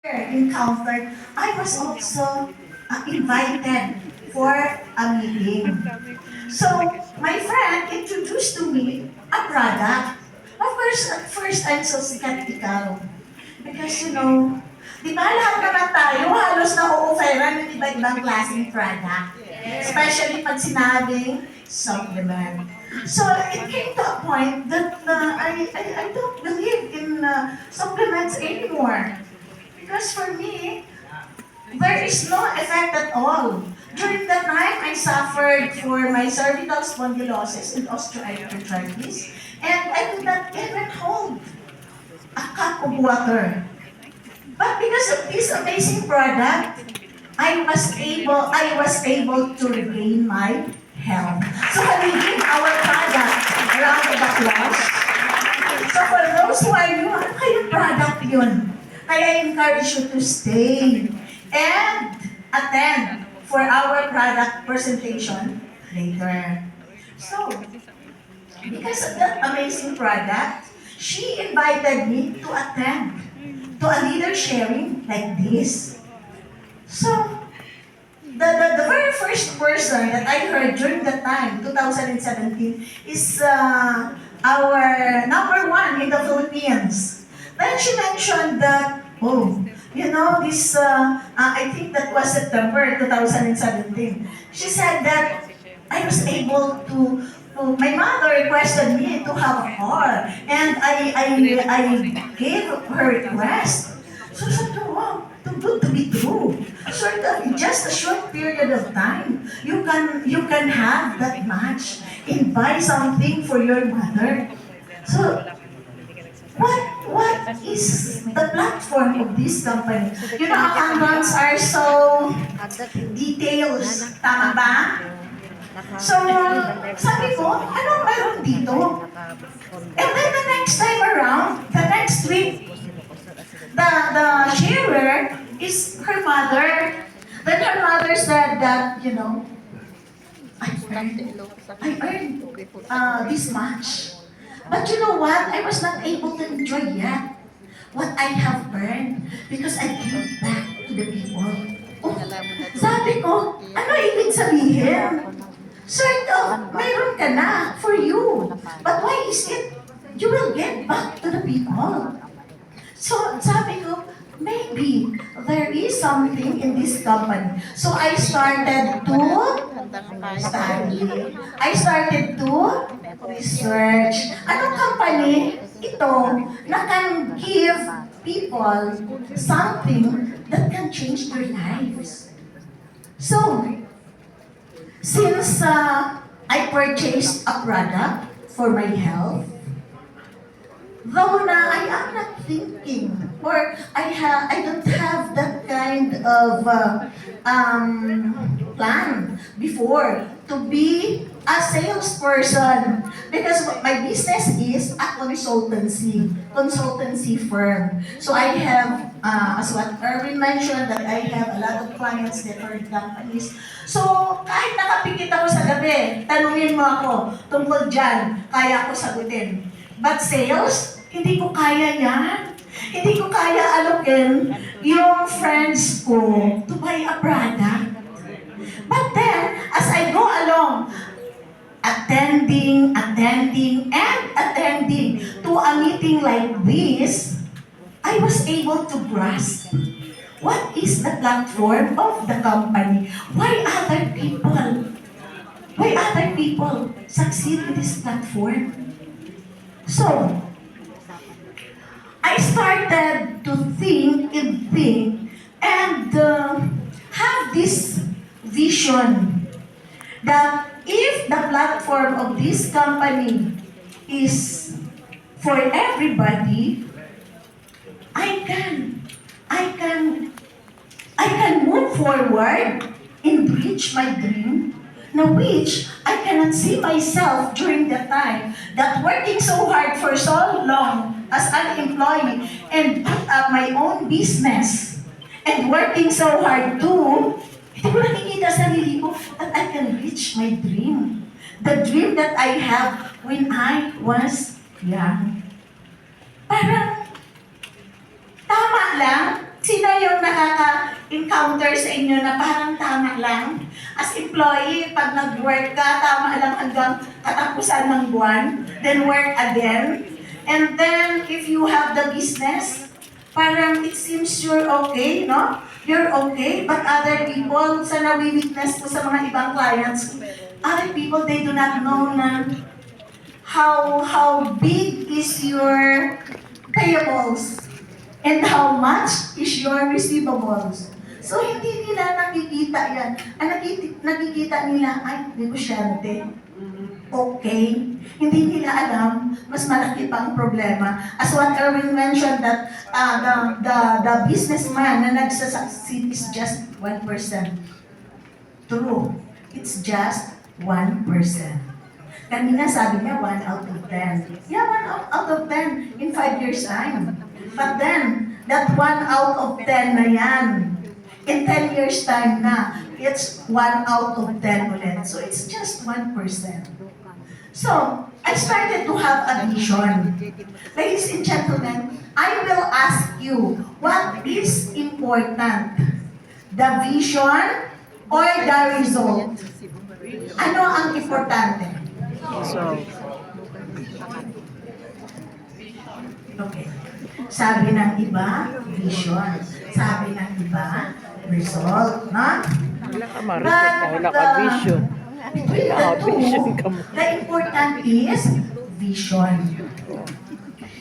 encountered, I was also invited for a meeting. So, my friend introduced to me a product. Of course, at first, I'm so sikat ikaw. Because, di ba lahat naman tayo halos na-o-offeran ng iba-ibang klaseng product. Especially pag sinabing supplement. So, it came to a point that I don't believe in supplements anymore. Because for me, there is no effect at all. During that time, I suffered for my cervical spondylosis and osteoarthritis, and I could not even hold a cup of water. But because of this amazing product, I was able to regain my health. So can we give our product a round of applause? So for those who are new, ano kayong product yun? I encourage you to stay and attend for our product presentation later. So, because of that amazing product, she invited me to attend to a leader sharing like this. So, the very first person that I heard during that time, 2017, is our number one in the Philippines. Then she mentioned that, I think that was September 2017. She said that I was able my mother requested me to have a car, and I gave her request. So said to wow, too good to be true. Sort of, in just a short period of time, you can have that much and buy something for your mother. So what is the platform of this company? Accountants are so details. Tama ba? So, sabi ko, anong meron dito? And then the next time around, the next week, the sharer is her mother. Then her mother said that, I earned this much. But you know what? I was not able to enjoy yet what I have earned because I gave back to the people. Oh, sabi ko, ano ibig sabihin? Sort of, mayroon ka na for you. But why is it you will get back to the people? So, sabi ko, maybe there is something in this company. So, I started to study. I started to research. Anong company ito na can give people something that can change their lives? So, since I purchased a product for my health, though na I am not thinking, or I don't have that kind of plan before to be a salesperson, because my business is a consultancy firm. So I have, as what Erwin mentioned, that I have a lot of clients, different companies. So kahit nakapikit ako sa gabi, tanungin mo ako tungkol dyan, kaya ko sagutin. But sales, hindi ko kaya yan. Hindi ko kaya alokin yung friends ko to buy a product. But then, as I go along, attending to a meeting like this, I was able to grasp what is the platform of the company. Why other people succeed with this platform? So, I started to think and have this vision that if the platform of this company is for everybody, I can move forward and reach my dream, now which I cannot see myself during the time that working so hard for so long as an employee and put up my own business and working so hard too, hindi ko nakikita sa sarili ko that I can reach my dream. The dream that I have when I was young. Parang tama lang Sino yung nakaka-encounter sa inyo na parang tama lang? As employee, pag nag-work ka, tama lang hanggang katapusan ng buwan, then work again. And then, if you have the business, parang it seems you're okay, no? You're okay, but other people, sa nawi-witness ko sa mga ibang clients, other people, they do not know na how big is your payables and how much is your receivables. So, hindi nila nakikita yan. Ang nakikita nila, ay, negosyante. Okay. Hindi nila alam, mas malaki pang problema. As what Erwin mentioned that the businessman na nagsasucceed is just 1%. True. It's just 1%. Kanina sabi niya 1 out of 10. Yeah, 1 out of 10 in 5 years time. But then, that 1 out of 10 na yan, in 10 years time na, it's 1 out of 10 ulit. So it's just 1%. So, I started to have a vision. Ladies and gentlemen, I will ask you, what is important? The vision or the result? Ano ang importante? Okay. Sabi ng iba, vision. Sabi ng iba, result. No? Wala ka vision. Between the two, the important is vision.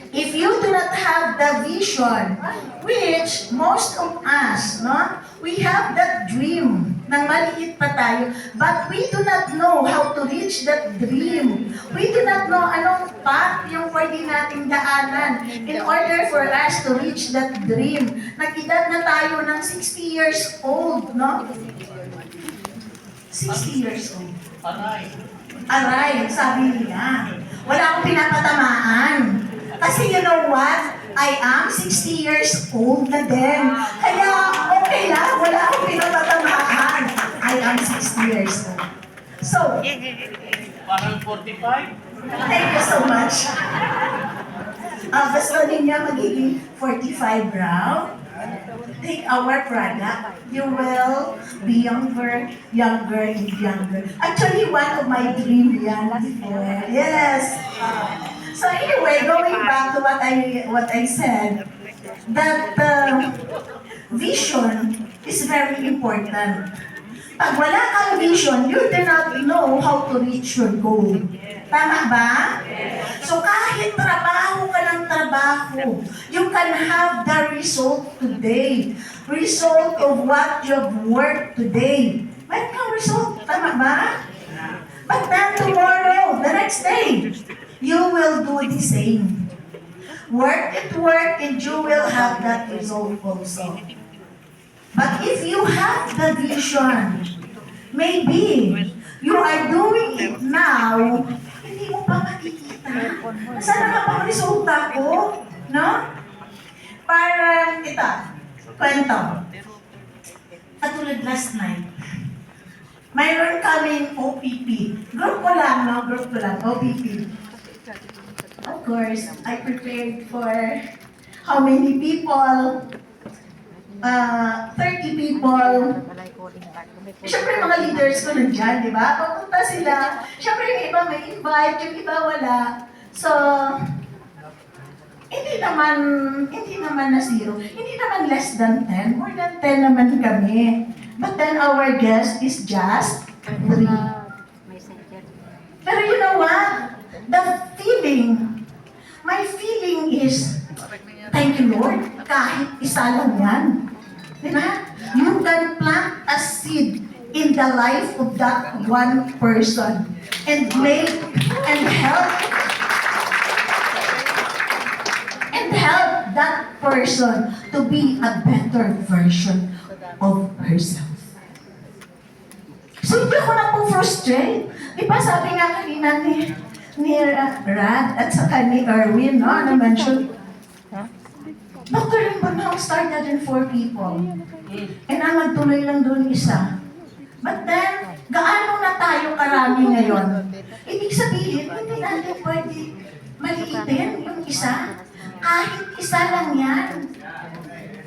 If you do not have the vision, which most of us, no, we have that dream, nang maliit pa tayo, but we do not know how to reach that dream. We do not know anong path yung pwede nating daanan in order for us to reach that dream. Nag-edad na tayo ng 60 years old, no? 60 years old. Aray, sabi niya. Wala akong pinapatamaan. Kasi you know what? I am 60 years old na din. Kaya okay lang, wala akong pinapatamaan. I am 60 years old. So, Parang 45? thank you so much. Gusto niya magiging 45 raw. Take our product, you will be younger, and younger. Actually, one of my dreams yan before. Yes. So anyway, going back to what I said, that vision is very important. Pag wala kang vision, you do not know how to reach your goal. Tama ba? So kahit trabaho ka ng trabaho, you can have the result today. Result of what you've worked today. May kang result. Tama ba? But then tomorrow, the next day, you will do the same. Work and you will have that result also. But if you have the vision, maybe you are doing it now, hindi mo pa makikita. Saan na pang resulta ko? No? Parang, ito, kwento. Katulad last night, mayroon kaming OPP. Group ko lang, no? Group ko lang, OPP. Of course, I prepared for how many people? 30 people. Siyempre, mga leaders ko nandiyan, di ba? Papunta sila. Siyempre, yung iba may invite, yung iba wala. So, hindi naman na zero. Hindi naman less than 10. More than 10 naman kami. But then our guest is just 3. Pero you know what? The feeling, my feeling is, thank you Lord, kahit isa lang yan. Diba? You can plant a seed in the life of that one person and make and help that person to be a better version of herself. So hindi ako na po frustrate. Diba sabi nga kanina ni Rad at saka ni Erwin, no, na-mention, Dr. Limbanao started in 4 people. And ang nagtuloy lang doon isa. But then, gaano na tayo karami ngayon? Ibig sabihin, hindi natin pwede maliitin yung isa. Kahit isa lang yan.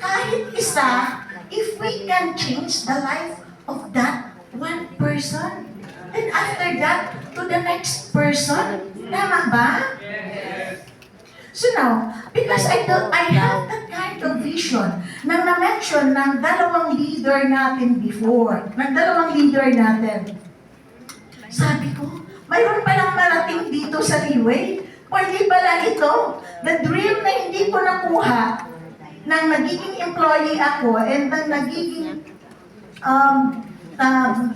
kahit isa, if we can change the life of that one person, then after that, to the next person. Tama ba? So now, because I have that kind of vision na na-mention ng dalawang leader natin before, ng dalawang leader natin. Sabi ko, mayroon palang marating dito sa Leeway. Pwede pala ito, the dream na hindi ko nakuha nang nagiging employee ako and nang nagiging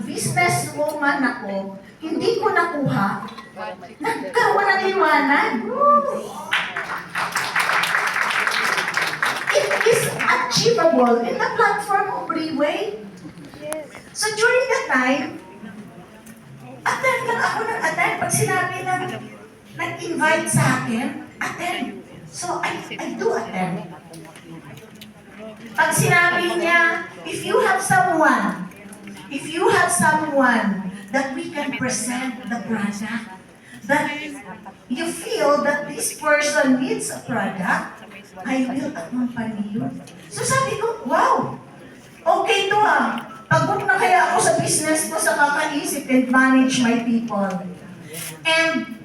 business woman ako, hindi ko nakuha. Nagkaroon ng liwanag. It is achievable in the platform of Leeway. So during that time, attend lang ako ng attend. Pag sinabi na nag-invite sa akin, attend. So I do attend. Pag sinabi niya, if you have someone that we can present the product, that you feel that this person needs a product, I will accompany you. So sabi ko, wow, okay to ah. Pagod na kaya ako sa business ko sa kakaisip and manage my people. And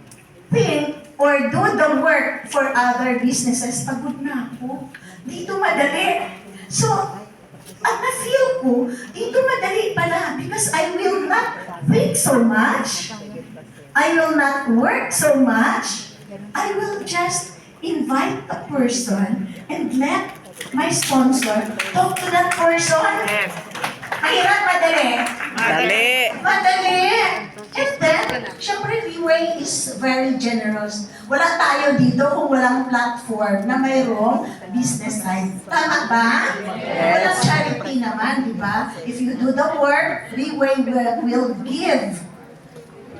think or do the work for other businesses. Pagod na ako. Dito madali. So, at na-feel ko, dito madali pala because I will not think so much. I will not work so much. I will just invite a person and let my sponsor talk to that person. Mahirap, madali. Madali. And then, syempre, Leeway is very generous. Wala tayo dito kung walang platform na mayroong business side. Tama ba? Walang charity naman, di ba? If you do the work, Leeway will give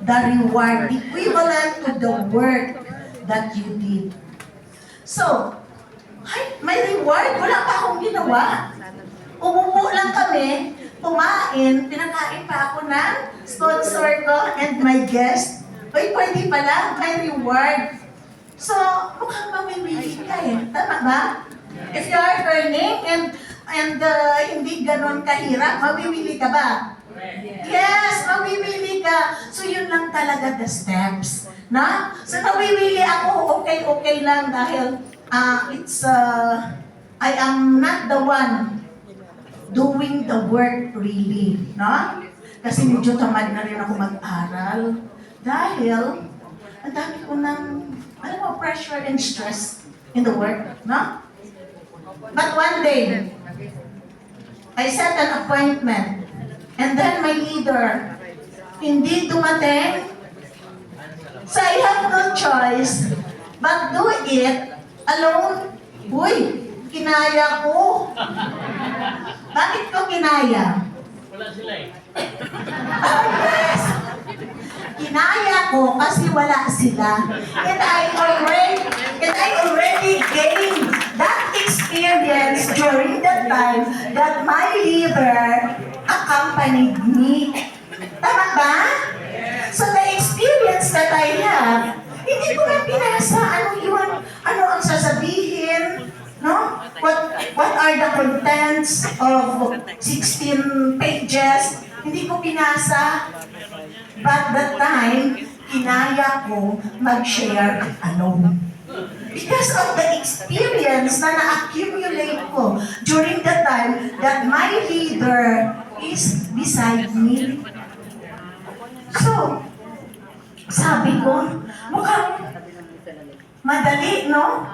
the reward equivalent to the work that you did. So, may reward, wala pa akong ginawa. Umupo lang kami, kumain, pinakain pa ako ng sponsor ko and my guest. Uy, pwede pala, may reward. So, mukhang mamimili ka eh. Tama ba? If you are earning and hindi ganon kahirap, mamimili ka ba? Yes, mamimili ka. So, yun lang talaga the steps. Na? So, mamimili ako, okay lang dahil I am not the one doing the work really, no? Kasi medyo tamad na rin ako mag-aral. Dahil, ang dami ko ng, pressure and stress in the work, no? But one day, I set an appointment. And then my leader, hindi dumating. So I have no choice but do it alone. Uy, kinaya ko. Bakit ko kinaya? Wala sila eh. Oh, yes! Kinaya ko kasi wala sila. And I already gained that experience during the time that my leader accompanied me. Tama ba? So the experience that I have, hindi ko na pinasa ano ang sasabihin, no? What are the contents of 16 pages? Hindi ko pinasa. But that time, kinaya ko mag-share alone. Because of the experience na na-accumulate ko during the time that my leader is beside me. So, sabi ko, mukhang madali, no?